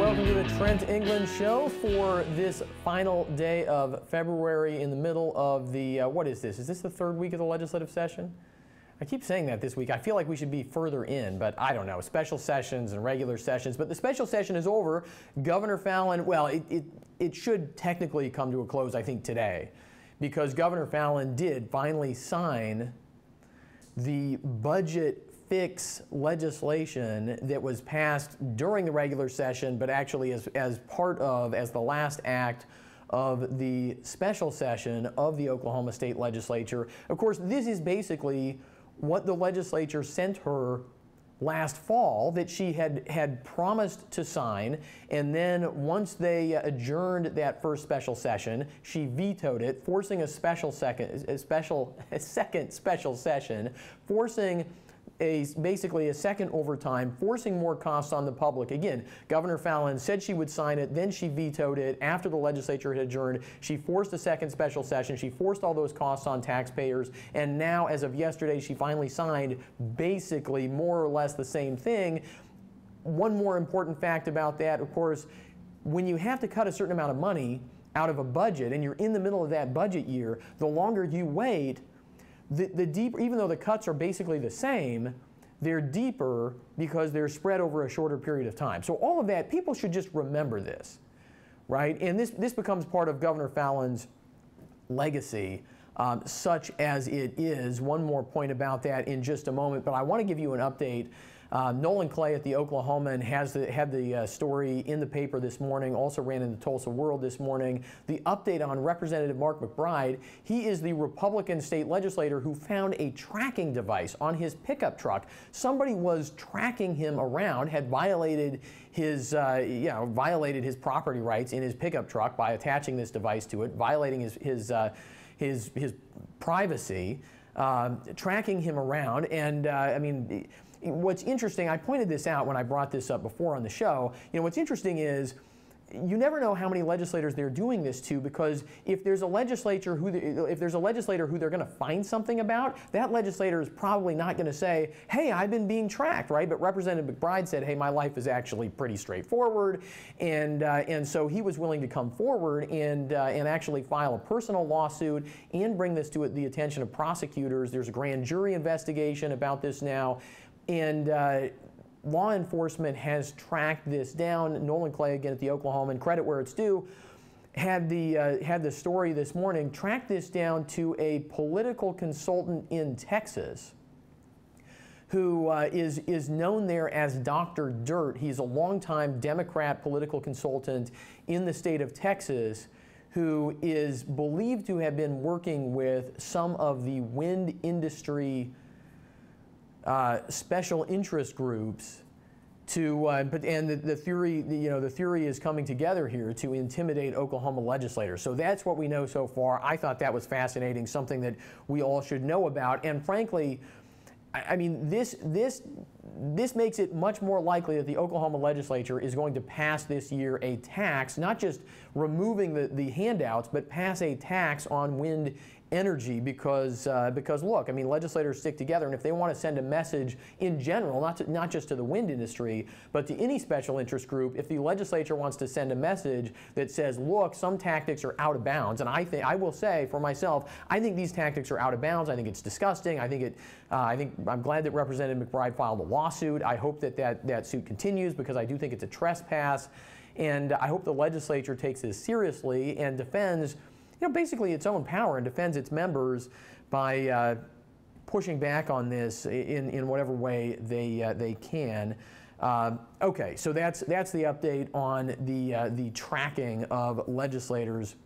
welcome to the Trent England Show for this final day of February in the middle of the, what is this? Is this the third week of the legislative session? I keep saying that this week. I feel like we should be further in, but I don't know. Special sessions and regular sessions. But the special session is over. Governor Fallon, well, it should technically come to a close, I think, today, because Governor Fallon did finally sign the budget fix legislation that was passed during the regular session, but actually as the last act of the special session of the Oklahoma State Legislature. Of course, this is basically what the legislature sent her last fall that she had promised to sign, and then once they adjourned that first special session, she vetoed it, forcing a second special session, forcing basically a second overtime, forcing more costs on the public. Again, Governor Fallon said she would sign it, then she vetoed it. After the legislature had adjourned, she forced a second special session. She forced all those costs on taxpayers, and now, as of yesterday, she finally signed basically more or less the same thing. One more important fact about that, of course, when you have to cut a certain amount of money out of a budget, and you're in the middle of that budget year, the longer you wait, the deeper, even though the cuts are basically the same, they're deeper because they're spread over a shorter period of time. So all of that, people should just remember this, right? And this becomes part of Governor Fallon's legacy, such as it is. One more point about that in just a moment, but I want to give you an update. Nolan Clay at the Oklahoman had the story in the paper this morning, also ran in the Tulsa World this morning. The update on Representative Mark McBride. He is the Republican state legislator who found a tracking device on his pickup truck. Somebody was tracking him around, had violated his property rights in his pickup truck by attaching this device to it, violating his privacy, tracking him around, and I mean. What's interesting, I pointed this out when I brought this up before on the show, what's interesting is you never know how many legislators they're doing this to, because if there's a legislator who they're going to find something about, that legislator is probably not going to say, hey, I've been being tracked, right? But Representative McBride said, hey, my life is actually pretty straightforward, and so he was willing to come forward and actually file a personal lawsuit and bring this to the attention of prosecutors. There's a grand jury investigation about this now, and law enforcement has tracked this down. Nolan Clay, again at the Oklahoman, credit where it's due, had the story this morning, tracked this down to a political consultant in Texas who is known there as Dr. Dirt. He's a longtime Democrat political consultant in the state of Texas who is believed to have been working with some of the wind industry special interest groups the theory is coming together here to intimidate Oklahoma legislators. So that's what we know so far. I thought that was fascinating, something that we all should know about. And frankly, I mean, this makes it much more likely that the Oklahoma legislature is going to pass this year a tax, not just removing the handouts, but pass a tax on wind energy because look, I mean, legislators stick together, and if they want to send a message in general, not just to the wind industry, but to any special interest group, if the legislature wants to send a message that says, look, some tactics are out of bounds, and I will say for myself, I think these tactics are out of bounds. I think it's disgusting. I'm glad that Representative McBride filed a lawsuit. I hope that suit continues because I do think it's a trespass, and I hope the legislature takes this seriously and defends basically its own power and defends its members by pushing back on this in whatever way they can. Okay, so that's the update on the tracking of legislators.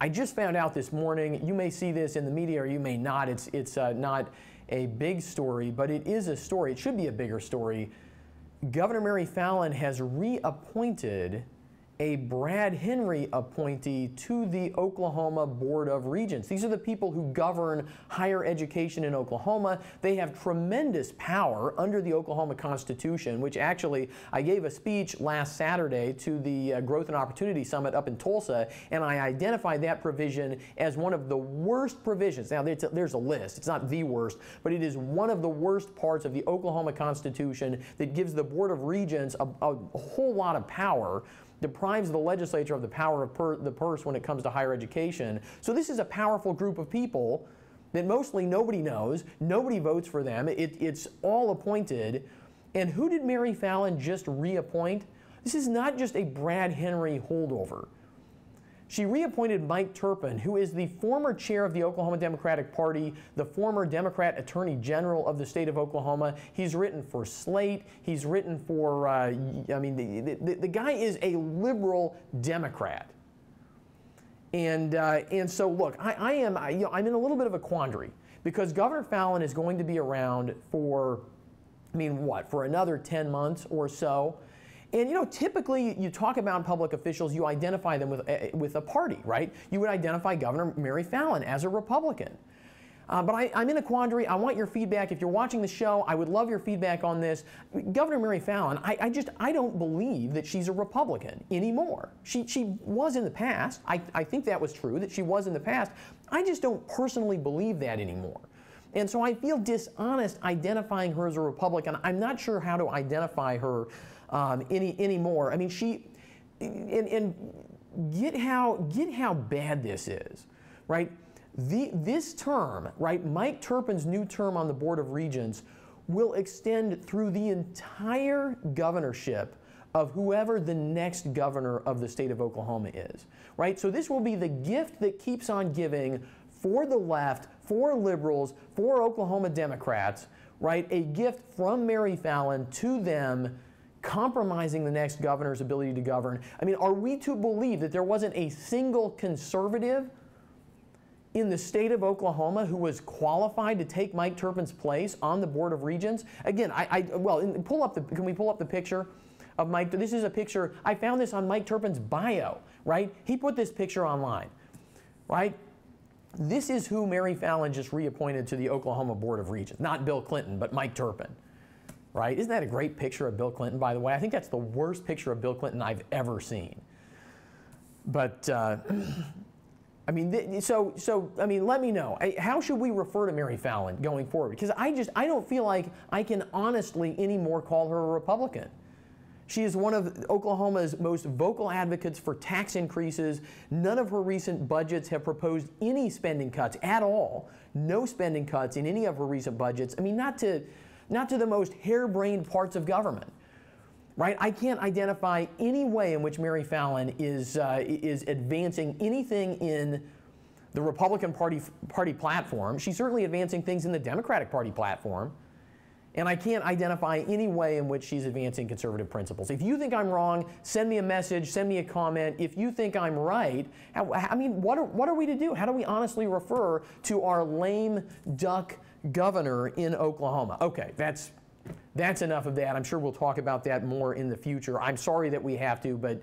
I just found out this morning, you may see this in the media or you may not, it's not a big story, but it is a story. It should be a bigger story. Governor Mary Fallon has reappointed a Brad Henry appointee to the Oklahoma Board of Regents. These are the people who govern higher education in Oklahoma. They have tremendous power under the Oklahoma Constitution, which actually, I gave a speech last Saturday to the Growth and Opportunity Summit up in Tulsa, and I identified that provision as one of the worst provisions. Now, there's a list. It's not the worst, but it is one of the worst parts of the Oklahoma Constitution that gives the Board of Regents a whole lot of power, deprives the legislature of the power of the purse when it comes to higher education. So this is a powerful group of people that mostly nobody knows, nobody votes for them, it's all appointed. And who did Mary Fallin just reappoint? This is not just a Brad Henry holdover. She reappointed Mike Turpin, who is the former chair of the Oklahoma Democratic Party, the former Democrat Attorney General of the state of Oklahoma. He's written for Slate. He's written for, I mean, the guy is a liberal Democrat. And so, look, I'm in a little bit of a quandary because Governor Fallin is going to be around for, I mean, what, for another 10 months or so. And, you know, typically you talk about public officials, you identify them with a party, right? You would identify Governor Mary Fallin as a Republican. But I'm in a quandary. I want your feedback. If you're watching the show, I would love your feedback on this. Governor Mary Fallin, I don't believe that she's a Republican anymore. She was in the past. I think that was true, that she was in the past. I just don't personally believe that anymore. And so I feel dishonest identifying her as a Republican. I'm not sure how to identify her anymore. I mean, and get how bad this is, right? This term, right, Mike Turpin's new term on the Board of Regents will extend through the entire governorship of whoever the next governor of the state of Oklahoma is, right? So this will be the gift that keeps on giving for the left, for liberals, for Oklahoma Democrats, right? A gift from Mary Fallin to them, compromising the next governor's ability to govern. I mean, are we to believe that there wasn't a single conservative in the state of Oklahoma who was qualified to take Mike Turpin's place on the Board of Regents? Again, can we pull up the picture of Mike? This is a picture, I found this on Mike Turpin's bio, right? He put this picture online, right? This is who Mary Fallin just reappointed to the Oklahoma Board of Regents. Not Bill Clinton, but Mike Turpin, right? Isn't that a great picture of Bill Clinton, by the way? I think that's the worst picture of Bill Clinton I've ever seen. But, I mean, I mean, let me know. How should we refer to Mary Fallin going forward? Because I don't feel like I can honestly anymore call her a Republican. She is one of Oklahoma's most vocal advocates for tax increases. None of her recent budgets have proposed any spending cuts at all. No spending cuts in any of her recent budgets. I mean, not to the most harebrained parts of government, right? I can't identify any way in which Mary Fallin is advancing anything in the Republican Party platform. She's certainly advancing things in the Democratic Party platform. And I can't identify any way in which she's advancing conservative principles. If you think I'm wrong, send me a message, send me a comment. If you think I'm right, I mean, what are we to do? How do we honestly refer to our lame duck governor in Oklahoma? Okay, that's enough of that. I'm sure we'll talk about that more in the future. I'm sorry that we have to, but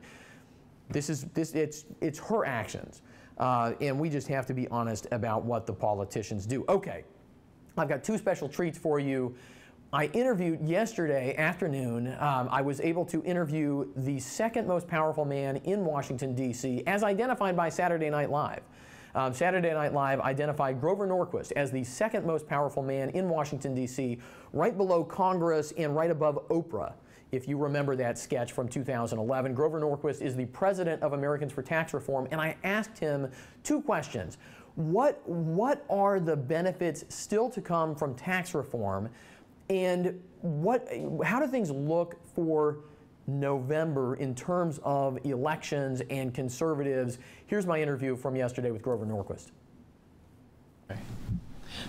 it's her actions. And we just have to be honest about what the politicians do. Okay, I've got two special treats for you. I interviewed yesterday afternoon, I was able to interview the second most powerful man in Washington, D.C., as identified by Saturday Night Live. Saturday Night Live identified Grover Norquist as the second most powerful man in Washington, D.C., right below Congress and right above Oprah. If you remember that sketch from 2011, Grover Norquist is the president of Americans for Tax Reform, and I asked him two questions. What are the benefits still to come from tax reform? And how do things look for November in terms of elections and conservatives? Here's my interview from yesterday with Grover Norquist. Okay.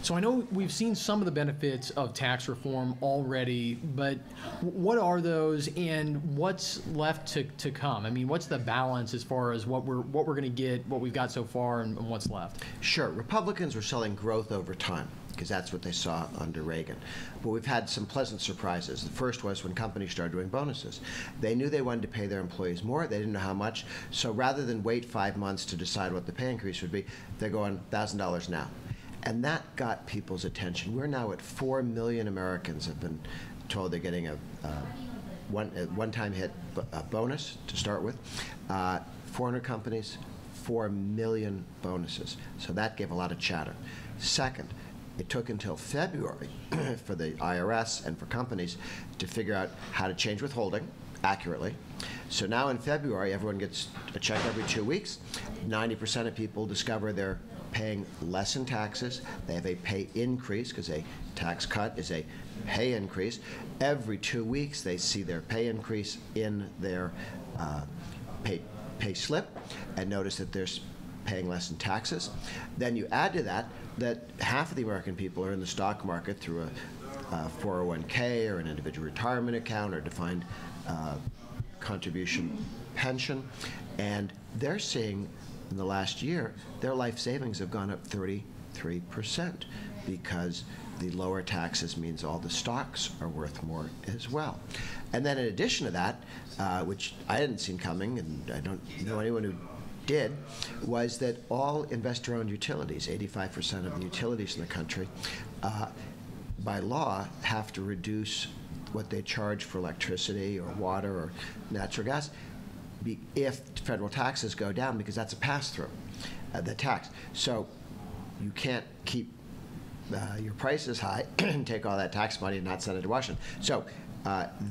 So I know we've seen some of the benefits of tax reform already, but what are those and what's left to come? I mean, what's the balance as far as what we're going to get, what we've got so far, and what's left? Sure. Republicans are selling growth over time. because that's what they saw under Reagan. But we've had some pleasant surprises. The first was when companies started doing bonuses. They knew they wanted to pay their employees more. They didn't know how much. So rather than wait 5 months to decide what the pay increase would be, they're going $1,000 now. And that got people's attention. We're now at 4 million Americans have been told they're getting a one-time hit bonus to start with. 400 companies, 4 million bonuses. So that gave a lot of chatter. Second, it took until February for the IRS and for companies to figure out how to change withholding accurately. So now in February, everyone gets a check every 2 weeks. 90% of people discover they're paying less in taxes. They have a pay increase, because a tax cut is a pay increase. Every 2 weeks, they see their pay increase in their pay slip and notice that they're paying less in taxes. Then you add to that half of the American people are in the stock market through a 401k or an individual retirement account or defined contribution pension, and they're seeing in the last year their life savings have gone up 33% because the lower taxes means all the stocks are worth more as well. And then in addition to that, which I hadn't seen coming, and I don't know anyone who did, was that all investor-owned utilities, 85% of the utilities in the country, by law have to reduce what they charge for electricity or water or natural gas if federal taxes go down, because that's a pass-through, the tax. So you can't keep your prices high and take all that tax money and not send it to Washington. So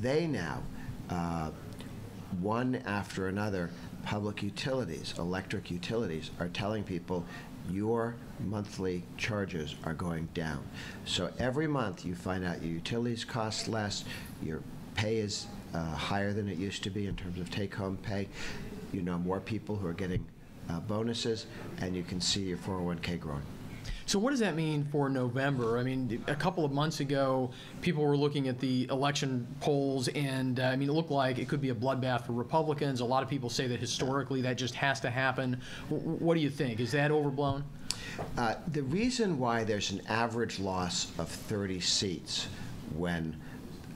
they now, one after another, public utilities, electric utilities, are telling people your monthly charges are going down. So every month you find out your utilities cost less, your pay is higher than it used to be in terms of take-home pay. You know more people who are getting bonuses, and you can see your 401k growing. So what does that mean for November? I mean, a couple of months ago, people were looking at the election polls, and I mean, it looked like it could be a bloodbath for Republicans. A lot of people say that historically that just has to happen. What do you think? Is that overblown? The reason why there's an average loss of 30 seats when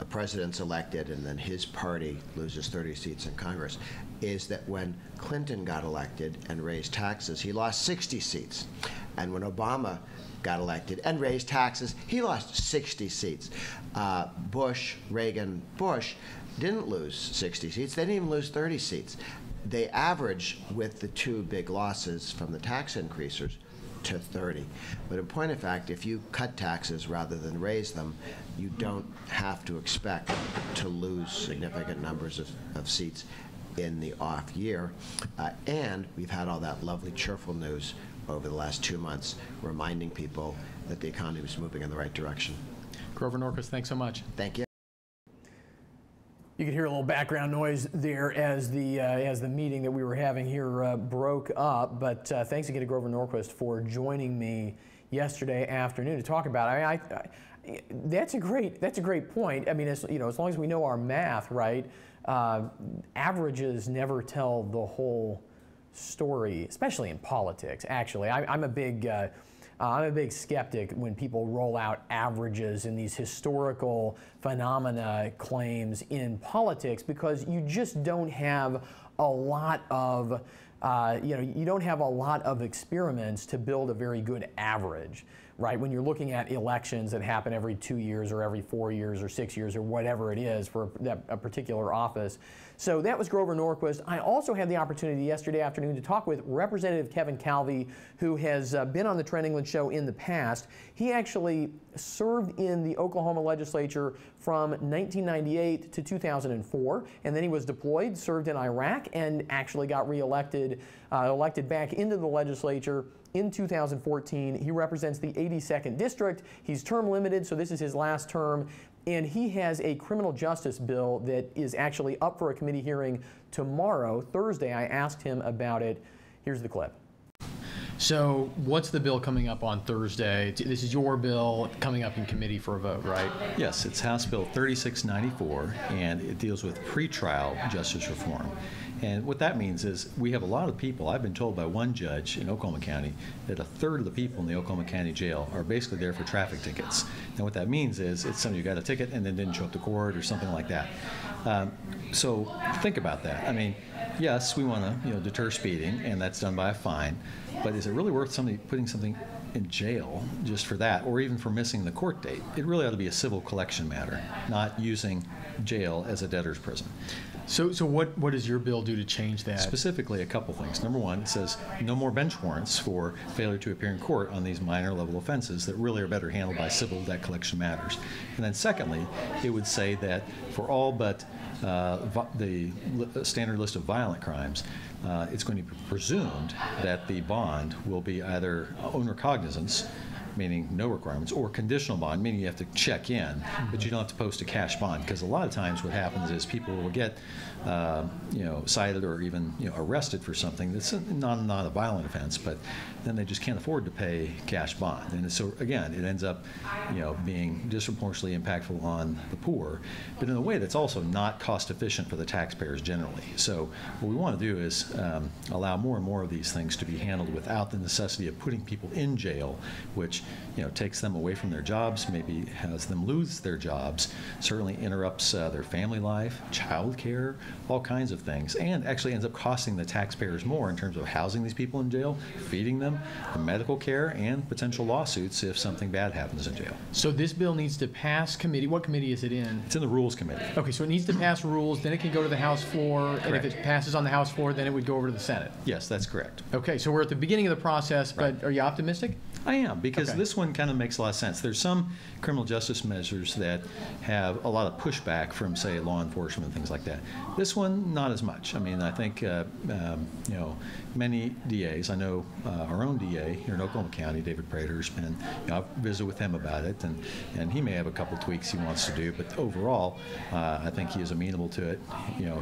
a president's elected and then his party loses 30 seats in Congress is that when Clinton got elected and raised taxes, he lost 60 seats. And when Obama got elected and raised taxes, he lost 60 seats. Bush, Reagan, Bush didn't lose 60 seats. They didn't even lose 30 seats. They average, with the two big losses from the tax increasers, to 30. But in point of fact, if you cut taxes rather than raise them, you don't have to expect to lose significant numbers of seats in the off year. And we've had all that lovely cheerful news over the last 2 months, reminding people that the economy is moving in the right direction. Grover Norquist, thanks so much. Thank you. You could hear a little background noise there as the meeting that we were having here broke up. But thanks again to Grover Norquist for joining me yesterday afternoon to talk about it. That's a great point. I mean, as long as we know our math, right? Averages never tell the whole story, especially in politics. Actually, I'm a big skeptic when people roll out averages and these historical phenomena claims in politics, because you just don't have a lot of you don't have a lot of experiments to build a very good average, right? When you're looking at elections that happen every 2 years or every 4 years or 6 years or whatever it is for a particular office. So that was Grover Norquist. I also had the opportunity yesterday afternoon to talk with Representative Kevin Calvey, who has been on the Trent England Show in the past. He actually served in the Oklahoma legislature from 1998 to 2004, and then he was deployed, served in Iraq, and actually got reelected, elected back into the legislature in 2014. He represents the 82nd District. He's term limited, so this is his last term. And he has a criminal justice bill that is actually up for a committee hearing tomorrow, Thursday. I asked him about it. Here's the clip. So what's the bill coming up on Thursday? This is your bill coming up in committee for a vote, right? Yes, it's House Bill 3694, and it deals with pretrial justice reform. And what that means is we have a lot of people. I've been told by one judge in Oklahoma County that a third of the people in the Oklahoma County jail are basically there for traffic tickets. And what that means is it's somebody who got a ticket and then didn't show up to court or something like that. So think about that. I mean, yes, we want to deter speeding, and that's done by a fine. But is it really worth somebody putting something in jail just for that, or even for missing the court date? It really ought to be a civil collection matter, not using jail as a debtor's prison. So what does your bill do to change that? Specifically, a couple things. Number one, it says no more bench warrants for failure to appear in court on these minor level offenses that really are better handled by civil debt collection matters. And then secondly, it would say that for all but the standard list of violent crimes, it's going to be presumed that the bond will be either owner cognizance, meaning no requirements, or conditional bond, meaning you have to check in, but you don't have to post a cash bond. Because a lot of times what happens is people will get cited or even arrested for something that's not a violent offense, but then they just can't afford to pay cash bond. And so again, it ends up being disproportionately impactful on the poor, but in a way that's also not cost efficient for the taxpayers generally. So what we want to do is allow more and more of these things to be handled without the necessity of putting people in jail, which takes them away from their jobs, maybe has them lose their jobs, certainly interrupts their family life, child care, all kinds of things, and actually ends up costing the taxpayers more in terms of housing these people in jail, feeding them, medical care, and potential lawsuits if something bad happens in jail. So this bill needs to pass committee. What committee is it in? It's in the Rules Committee. Okay, so it needs to pass rules, then it can go to the House floor, and if it passes on the House floor, then it would go over to the Senate. Yes, that's correct. Okay, so we're at the beginning of the process, but are you optimistic? I am, because this one kind of makes a lot of sense. There's some criminal justice measures that have a lot of pushback from, say, law enforcement and things like that. This one, not as much. I mean, I think, many DAs, I know our own DA here in Oklahoma County, David Prater's been, I've visited with him about it, and he may have a couple tweaks he wants to do, but overall, I think he is amenable to it.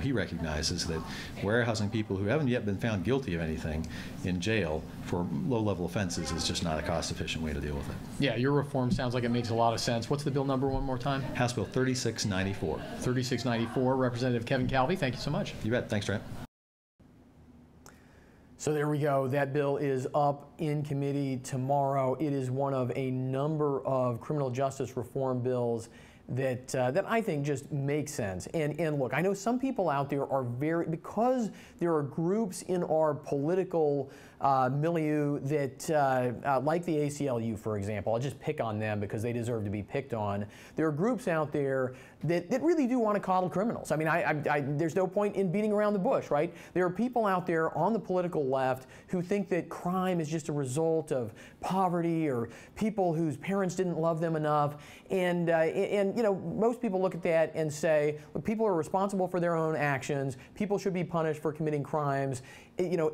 He recognizes that warehousing people who haven't yet been found guilty of anything in jail for low-level offenses is just not a cost-efficient way to deal with it. Yeah, your reform sounds like it makes a lot of sense. What's the bill number one more time? House Bill 3694. 3694. Representative Kevin Calvey, thank you so much. You bet. Thanks, Trent. So there we go. That bill is up in committee tomorrow. It is one of a number of criminal justice reform bills that I think just makes sense. And look, I know some people out there are because there are groups in our political milieu that, like the ACLU, for example, I'll just pick on them because they deserve to be picked on. There are groups out there that really do want to coddle criminals. I mean, there's no point in beating around the bush, right? There are people out there on the political left who think that crime is just a result of poverty or people whose parents didn't love them enough. And most people look at that and say, look, people are responsible for their own actions. People should be punished for committing crimes.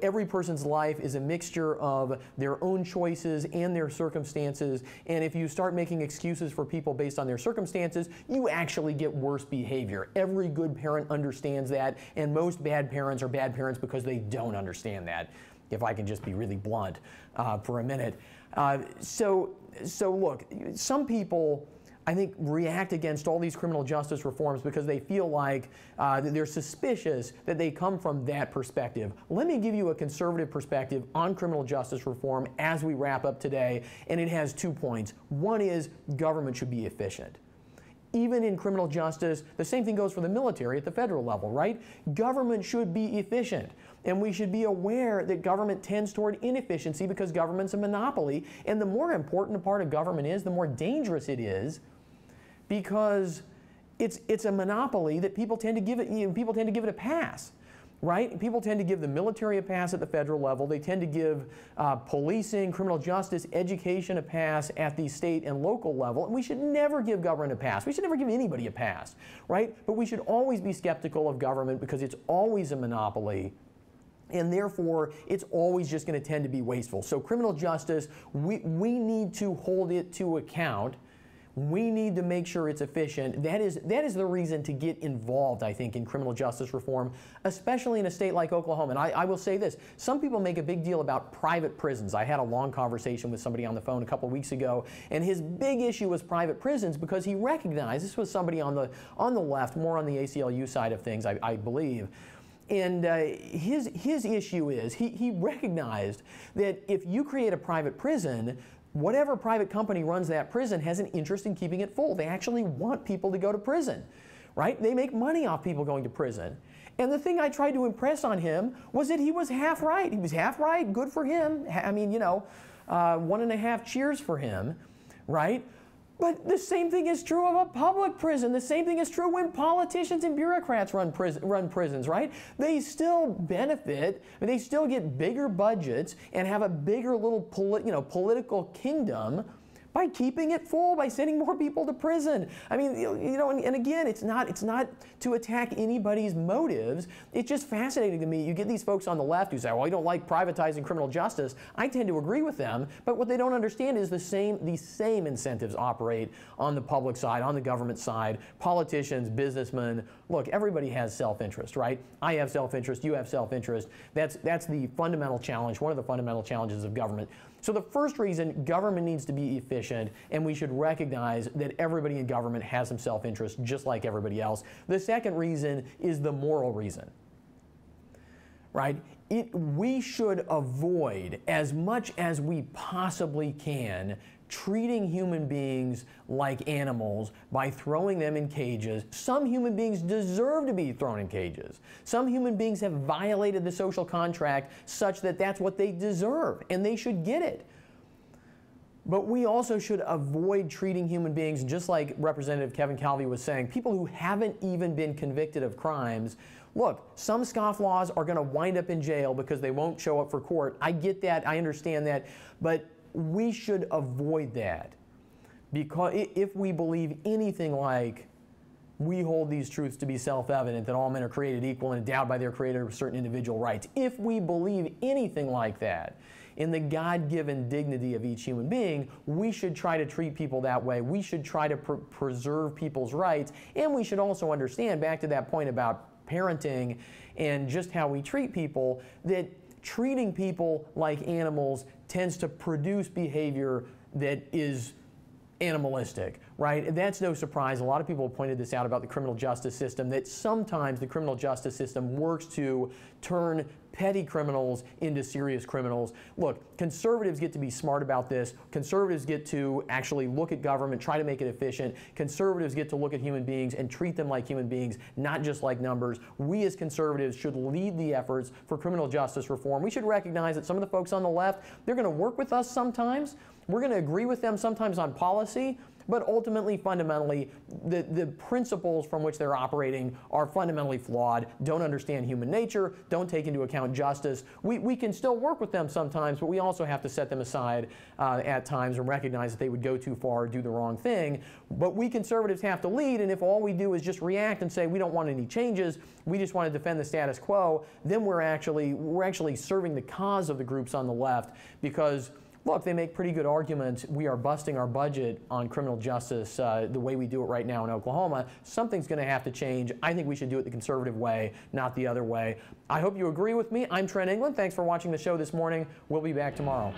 Every person's life is a mixture of their own choices and their circumstances. And if you start making excuses for people based on their circumstances, you actually get worse behavior. Every good parent understands that, and most bad parents are bad parents because they don't understand that, if I can just be really blunt for a minute. So look, some people, I think, react against all these criminal justice reforms because they feel like they're suspicious that they come from that perspective. Let me give you a conservative perspective on criminal justice reform as we wrap up today, and it has 2 points. One is government should be efficient. Even in criminal justice, the same thing goes for the military at the federal level, right? Government should be efficient. And we should be aware that government tends toward inefficiency because government's a monopoly. And the more important a part of government is, the more dangerous it is, because it's a monopoly that people tend to give it a pass, right? People tend to give the military a pass at the federal level. They tend to give policing, criminal justice, education a pass at the state and local level. And we should never give government a pass. We should never give anybody a pass, right? But we should always be skeptical of government because it's always a monopoly. And therefore, it's always just going to tend to be wasteful. So criminal justice, we need to hold it to account. We need to make sure it's efficient. That is the reason to get involved, I think, in criminal justice reform, especially in a state like Oklahoma. And I will say this, some people make a big deal about private prisons. I had a long conversation with somebody on the phone a couple weeks ago, and his big issue was private prisons because he recognized, this was somebody on the left, more on the ACLU side of things, I believe, and his issue is he recognized that if you create a private prison, whatever private company runs that prison has an interest in keeping it full. They actually want people to go to prison, right? They make money off people going to prison. And the thing I tried to impress on him was that he was half right. He was half right, good for him. I mean, 1.5 cheers for him, right? But the same thing is true of a public prison. The same thing is true when politicians and bureaucrats run prisons, right? They still benefit, they still get bigger budgets and have a bigger little political kingdom by keeping it full, by sending more people to prison. I mean, and again, it's not to attack anybody's motives. It's just fascinating to me. You get these folks on the left who say, well, you don't like privatizing criminal justice. I tend to agree with them, but what they don't understand is these same incentives operate on the public side, on the government side, politicians, businessmen. Look, everybody has self-interest, right? I have self-interest, you have self-interest. That's the fundamental challenge, one of the fundamental challenges of government. So the first reason, government needs to be efficient, and we should recognize that everybody in government has some self-interest just like everybody else. The second reason is the moral reason, right? We should avoid, as much as we possibly can, treating human beings like animals by throwing them in cages. Some human beings deserve to be thrown in cages. Some human beings have violated the social contract such that that's what they deserve, and they should get it. But we also should avoid treating human beings, just like Representative Kevin Calvey was saying, people who haven't even been convicted of crimes. Look, some scofflaws are going to wind up in jail because they won't show up for court. I get that, I understand that, but we should avoid that, because if we believe anything like we hold these truths to be self-evident, that all men are created equal and endowed by their Creator with certain individual rights, if we believe anything like that in the God-given dignity of each human being, we should try to treat people that way. We should try to preserve people's rights, and we should also understand, back to that point about parenting and just how we treat people, that treating people like animals tends to produce behavior that is animalistic, right? And that's no surprise. A lot of people have pointed this out about the criminal justice system, that sometimes the criminal justice system works to turn petty criminals into serious criminals. Look, conservatives get to be smart about this. Conservatives get to actually look at government, try to make it efficient. Conservatives get to look at human beings and treat them like human beings, not just like numbers. We as conservatives should lead the efforts for criminal justice reform. We should recognize that some of the folks on the left, they're going to work with us sometimes. We're going to agree with them sometimes on policy, but ultimately, fundamentally, the principles from which they're operating are fundamentally flawed, don't understand human nature, don't take into account justice. We can still work with them sometimes, but we also have to set them aside at times and recognize that they would go too far, do the wrong thing. But we conservatives have to lead, and if all we do is just react and say we don't want any changes, we just want to defend the status quo, then we're actually serving the cause of the groups on the left, because look, they make pretty good arguments. We are busting our budget on criminal justice the way we do it right now in Oklahoma. Something's going to have to change. I think we should do it the conservative way, not the other way. I hope you agree with me. I'm Trent England. Thanks for watching the show this morning. We'll be back tomorrow.